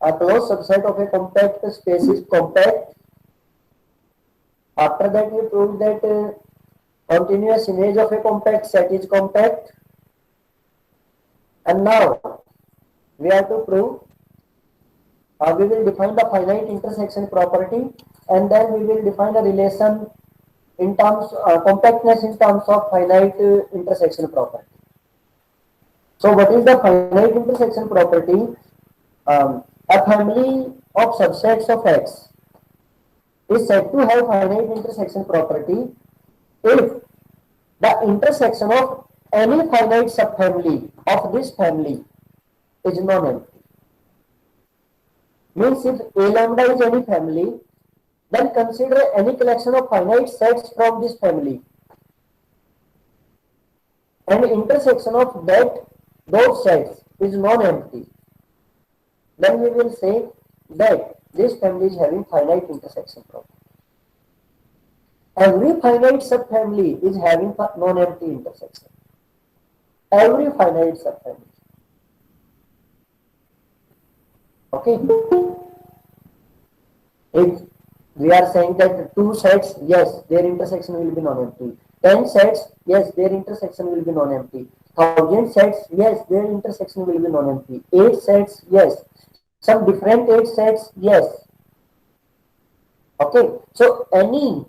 A closed subset of a compact space is compact. After that, we proved that continuous image of a compact set is compact. And now we have to prove, we will define the finite intersection property, and then we will define the relation in terms compactness in terms of finite intersection property. So what is the finite intersection property? A family of subsets of X is said to have finite intersection property if the intersection of any finite subfamily of this family is non-empty. Means if A lambda is any family, then consider any collection of finite sets from this family, and intersection of those sets is non-empty. Then we will say that this family is having finite intersection property. Every finite subfamily is having non-empty intersection. Every finite subfamily. Okay. If we are saying that 2 sets, yes, their intersection will be non-empty. 10 sets, yes, their intersection will be non-empty. 1000 sets, yes, their intersection will be non-empty. 8 sets, yes. Some different 8 sets, yes. Okay. So any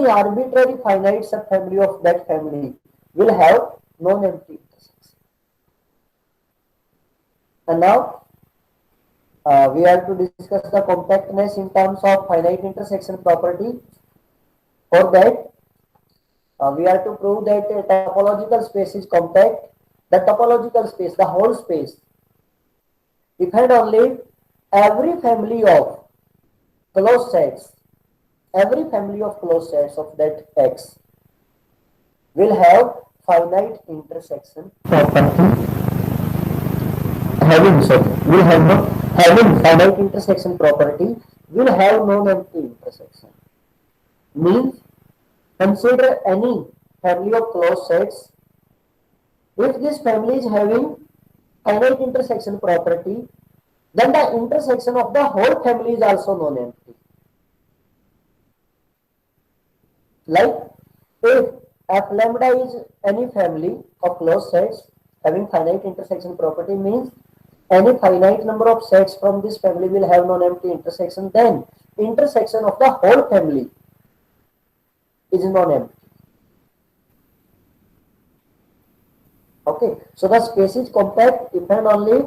arbitrary finite subfamily of that family will have non-empty intersection. And now we have to discuss the compactness in terms of finite intersection property. For that, we have to prove that a topological space is compact. The topological space, the whole space, if and only every family of closed sets, every family of closed sets of that X will have finite intersection property. Having finite intersection property will have non-empty intersection. Means consider any family of closed sets. If this family is having finite intersection property, then the intersection of the whole family is also non-empty. Like if f lambda is any family of closed sets having finite intersection property, means any finite number of sets from this family will have non-empty intersection, then intersection of the whole family is non-empty. Okay, so the space is compact if and only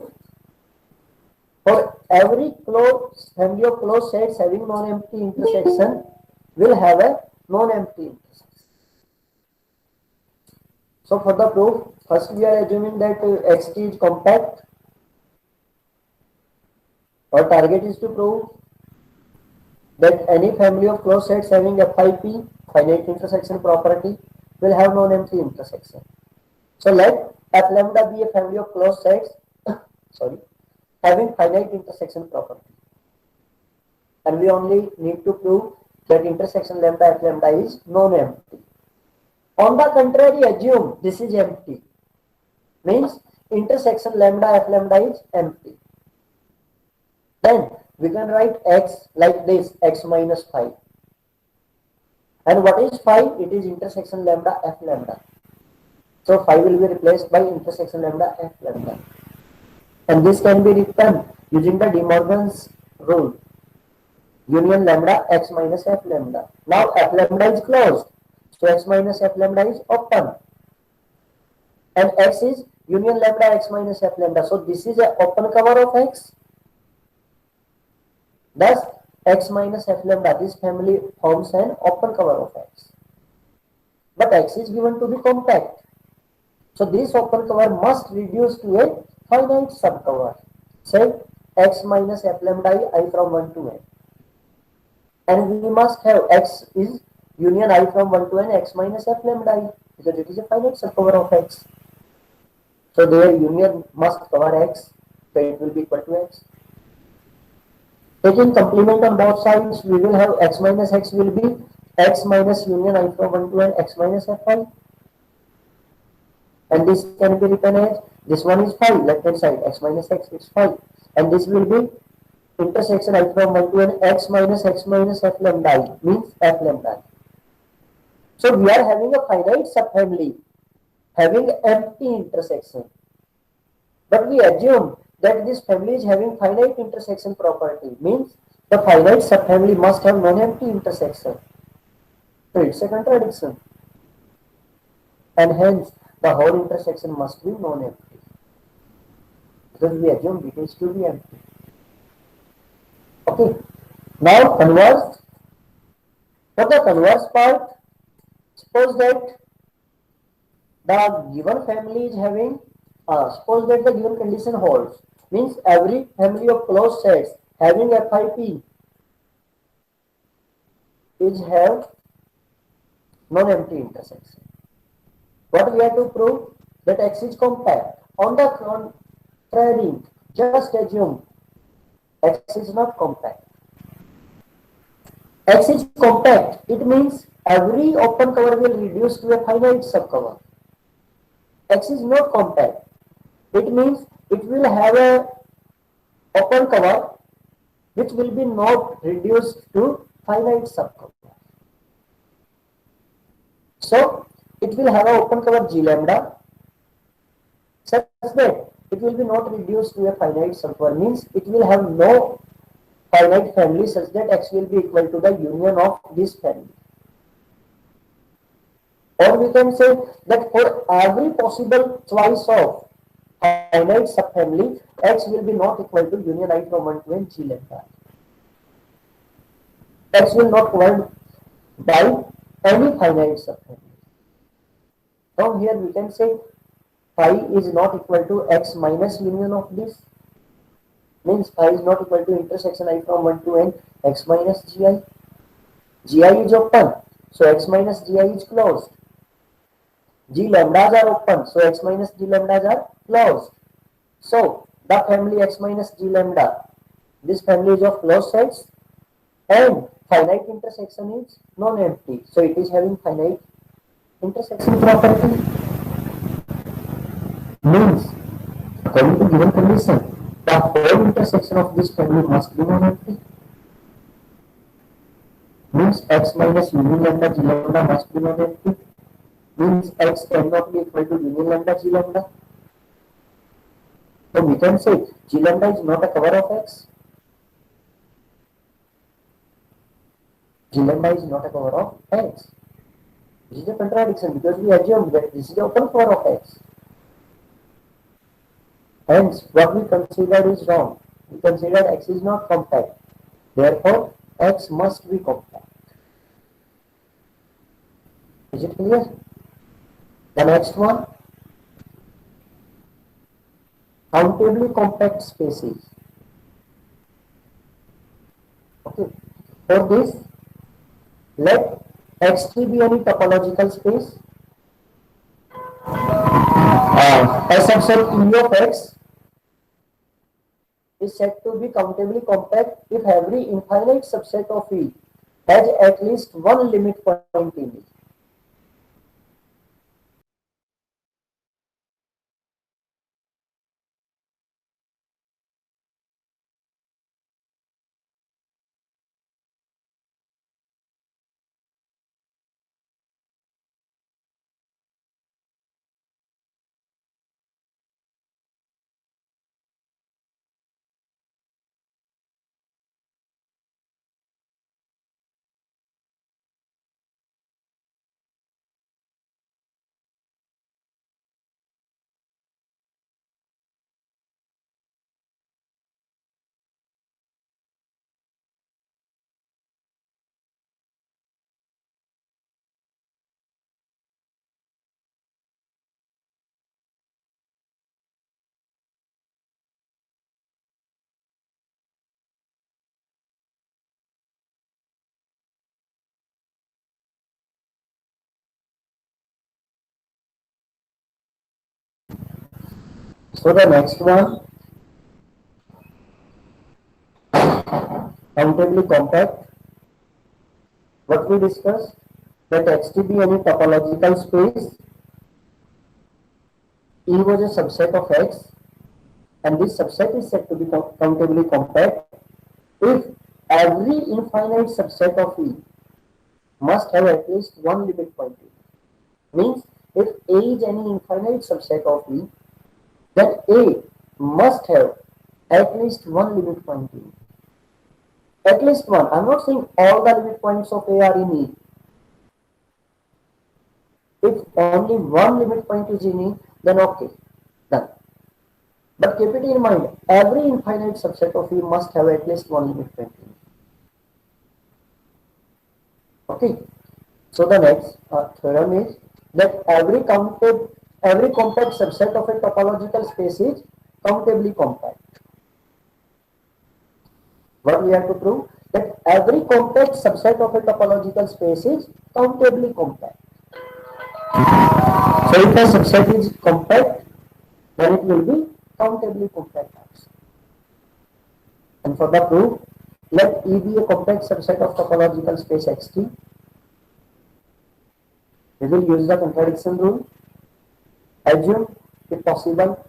for every closed family of closed sets having non-empty intersection will have a non-empty intersection. So for the proof, first we are assuming that Xt is compact. Our target is to prove that any family of closed sets having FIP, finite intersection property, will have non-empty intersection. So let f lambda be a family of closed sets having finite intersection property. And we only need to prove that intersection lambda f lambda is non-empty. On the contrary, assume this is empty. Means intersection lambda f lambda is empty. Then we can write X like this, X minus phi. And what is phi? It is intersection lambda f lambda. So phi will be replaced by intersection lambda f lambda. And this can be written using the De Morgan's rule. Union lambda x minus f lambda. Now f lambda is closed. So x minus f lambda is open. And x is union lambda x minus f lambda. So this is an open cover of x. Thus, x minus f lambda, this family forms an open cover of x. But x is given to be compact. So this open cover must reduce to a finite subcover. Say x minus f lambda I from 1 to n. And we must have x is union I from 1 to n x minus f lambda I, because it is a finite subcover of x. So their union must cover x. So it will be equal to x. Taking complement on both sides, we will have x minus x will be x minus union I from 1 to n x minus fi. And this can be written as, this one is phi, left hand side, x minus x is phi. And this will be intersection I from 1 to n x minus f lambda I means f lambda I. So we are having a finite subfamily having empty intersection. But we assume that this family is having finite intersection property, means the finite subfamily must have non-empty intersection. So it's a contradiction. And hence the whole intersection must be non-empty. Because we assume it is to be empty. Okay. Now converse. For the converse part, suppose that the given family is having, suppose that the given condition holds, means every family of closed sets having FIP is have non-empty intersection. What we have to prove? That X is compact. On the contrary, just assume X is not compact. X is compact, it means every open cover will reduce to a finite subcover. X is not compact, it means it will have a open cover which will be not reduced to finite subcover. So it will have an open cover G lambda such that it will be not reduced to a finite subcover, means it will have no finite family such that X will be equal to the union of this family. Or we can say that for every possible choice of finite subfamily, X will be not equal to union I from 1 to n G lambda. X will not covered by any finite subfamily. Now here we can say phi is not equal to X minus union of this. Means phi is not equal to intersection I from 1 to n X minus Gi. Gi is open, so X minus Gi is closed. G lambdas are open, so X minus G lambdas are closed. So the family X minus G lambda, this family is of closed sets and finite intersection is non-empty. So it is having finite intersection property. Means according to given condition, the whole intersection of this family must be non-empty. Means X minus union lambda G lambda must be non-empty. Means X cannot be equal to union lambda G lambda. So we can say G lambda is not a cover of X. G lambda is not a cover of X. This is a contradiction because we assume that this is the open cover of X. Hence, what we considered is wrong. We considered X is not compact. Therefore, X must be compact. Is it clear? The next one, countably compact spaces. Okay. For this, let X3 be any topological space. A subset E of X is said to be countably compact if every infinite subset of E has at least one limit point in it. So the next one, countably compact. What we discussed, that X be any topological space. E was a subset of X, and this subset is said to be countably compact if every infinite subset of E must have at least one limit point E. Means if A is any infinite subset of E, then A must have at least one limit point E. At least one. I'm not saying all the limit points of A are in E. If only one limit point is in E, then okay, done. But keep it in mind, every infinite subset of E must have at least one limit point in E. Okay. So the next theorem is that every compact subset of a topological space is countably compact. What we have to prove? That every compact subset of a topological space is countably compact. So if a subset is compact, then it will be countably compact also. And for the proof, let E be a compact subset of topological space Xt. We will use the contradiction rule. Assume, if possible,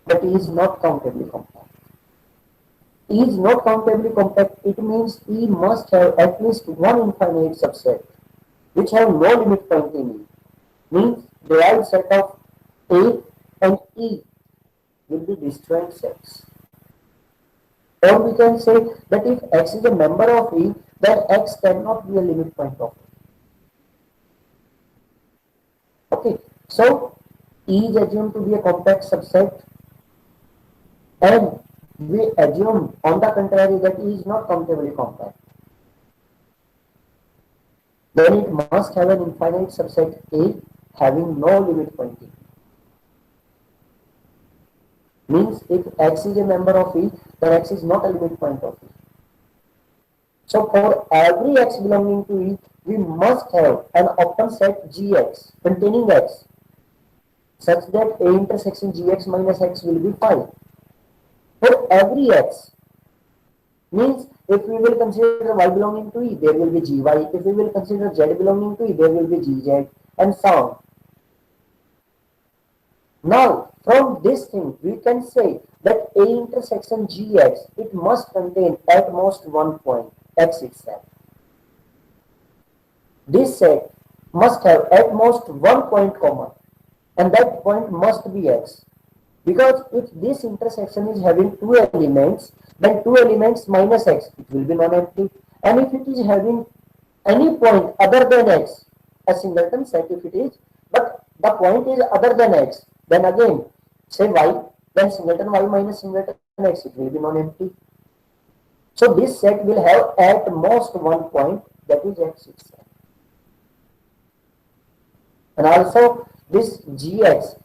that E is not countably compact. E is not countably compact, it means E must have at least one infinite subset which have no limit point in E. Means derived set of A and E will be disjoint sets. Or we can say that if X is a member of E, then X cannot be a limit point of E. Okay, so E is assumed to be a compact subset, and we assume on the contrary that E is not countably compact. Then it must have an infinite subset A having no limit point E. Means if X is a member of E, then X is not a limit point of E. So for every X belonging to E, we must have an open set Gx containing X such that A intersection Gx minus X will be 5. For every X, means if we will consider Y belonging to E, there will be Gy. If we will consider Z belonging to E, there will be Gz, and so on. Now, from this thing, we can say that A intersection Gx, it must contain at most one point, X itself. This set must have at most one point common, and that point must be X. Because if this intersection is having two elements, then two elements minus X, it will be non-empty. And if it is having any point other than X, a singleton set if it is, but the point is other than X, then again, say Y, then singleton Y minus singleton X, it will be non-empty. So this set will have at most one point, that is X itself. And also this Gx,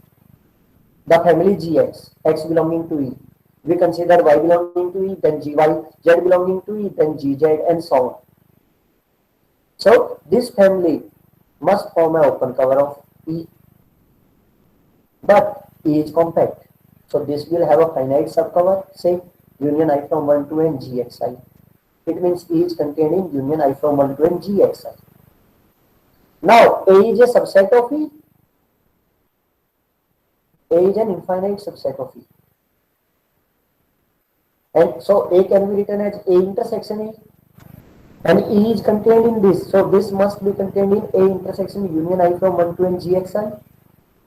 the family Gx, X belonging to E. We consider Y belonging to E, then Gy, Z belonging to E, then Gz, and so on. So this family must form an open cover of E. But E is compact. So this will have a finite subcover, say union I from 1 to n Gxi. It means E is contained in union I from 1 to n Gxi. Now A is a subset of E. A is an infinite subset of E. And so A can be written as A intersection E. And E is contained in this. So this must be contained in A intersection union I from 1 to n Gxi,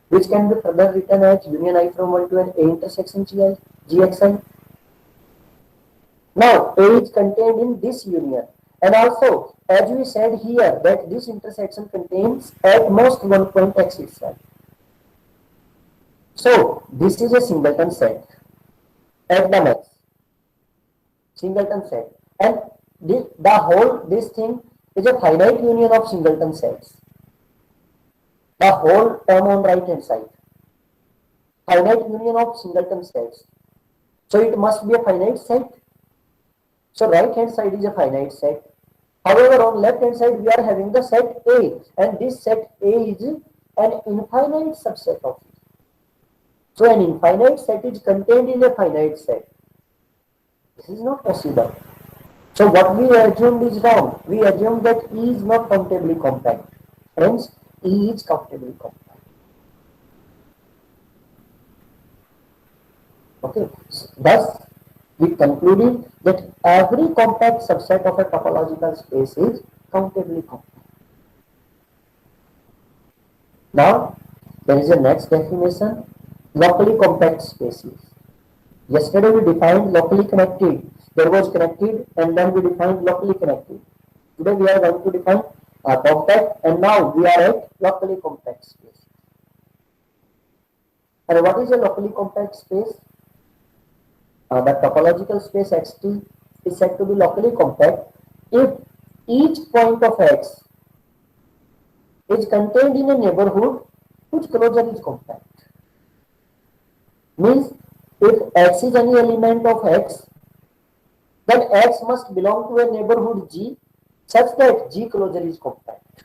which can be further written as union I from 1 to n A intersection Gxi. Now A is contained in this union. And also, as we said here, that this intersection contains at most one point X itself. So this is a singleton set at the max. Singleton set. And this thing is a finite union of singleton sets. The whole term on right hand side. Finite union of singleton sets. So it must be a finite set. So right hand side is a finite set. However, on left hand side we are having the set A, and this set A is an infinite subset of it. So an infinite set is contained in a finite set. This is not possible. So what we assumed is wrong. We assumed that E is not countably compact. Hence, E is countably compact. Okay. Thus, We concluded that every compact subset of a topological space is countably compact. Now, there is a next definition, locally compact spaces. Yesterday we defined locally connected. There was connected and then we defined locally connected. Today we are going to define compact and now we are at locally compact space. And what is a locally compact space? The topological space Xt is said to be locally compact if each point of X is contained in a neighborhood whose closure is compact. Means if X is any element of X, then X must belong to a neighborhood G such that G closure is compact.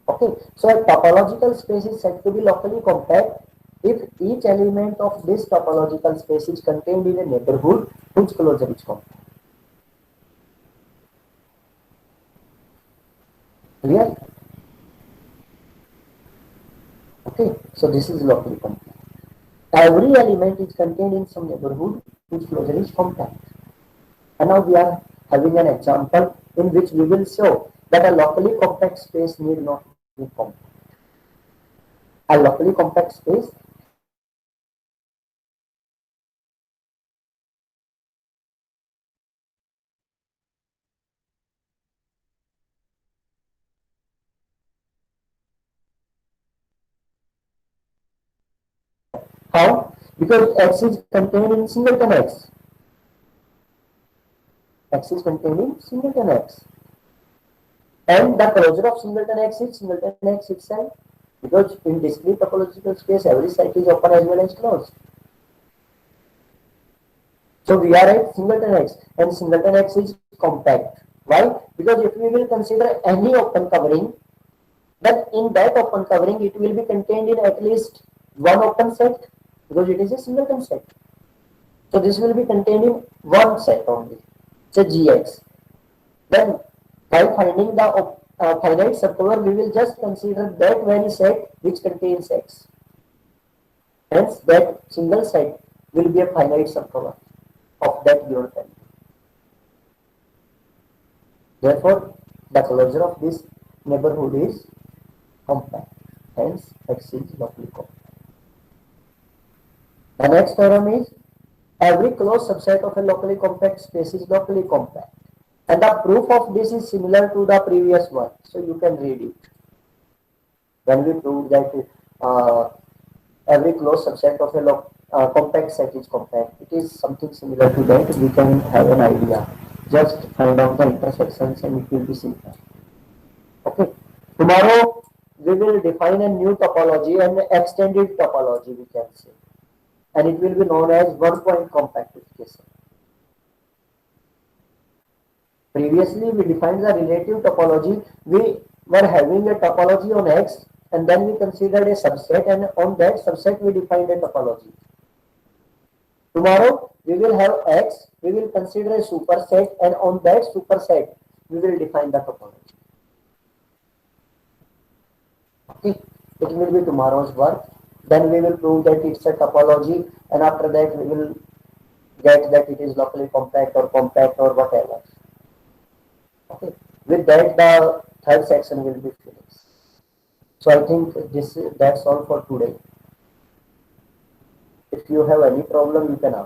Okay, so a topological space is said to be locally compact if each element of this topological space is contained in a neighborhood whose closure is compact. Clear? Okay, so this is locally compact. Every element is contained in some neighborhood whose closure is compact. And now we are having an example in which we will show that a locally compact space need not be compact. A locally compact space how? Because X is contained in singleton X. X is contained in singleton X. And the closure of singleton X is singleton X itself. Because in discrete topological space, every set is open as well as closed. So we are at singleton X and singleton X is compact. Why? Because if we will consider any open covering, then in that open covering it will be contained in at least one open set because it is a singleton set. So this will be contained in one set only, say Gx. Then by finding the finite subcover, we will just consider that very set which contains X. Hence that single set will be a finite subcover of that given value. Therefore, the closure of this neighborhood is compact. Hence, X is locally compact. The next theorem is every closed subset of a locally compact space is locally compact. And the proof of this is similar to the previous one. So you can read it. When we prove that every closed subset of a compact set is compact, it is something similar to that. We can have an idea. Just find out the intersections and it will be simple. Okay. Tomorrow we will define a new topology and extended topology, we can say. And it will be known as one-point compactification. Previously, we defined the relative topology. We were having a topology on X and then we considered a subset and on that subset we defined a topology. Tomorrow, we will have X, we will consider a superset and on that superset we will define the topology. Okay, it will be tomorrow's work. Then we will prove that it's a topology and after that we will get that it is locally compact or whatever. Okay, with that the third section will be finished. So I think that's all for today. If you have any problem, you can ask.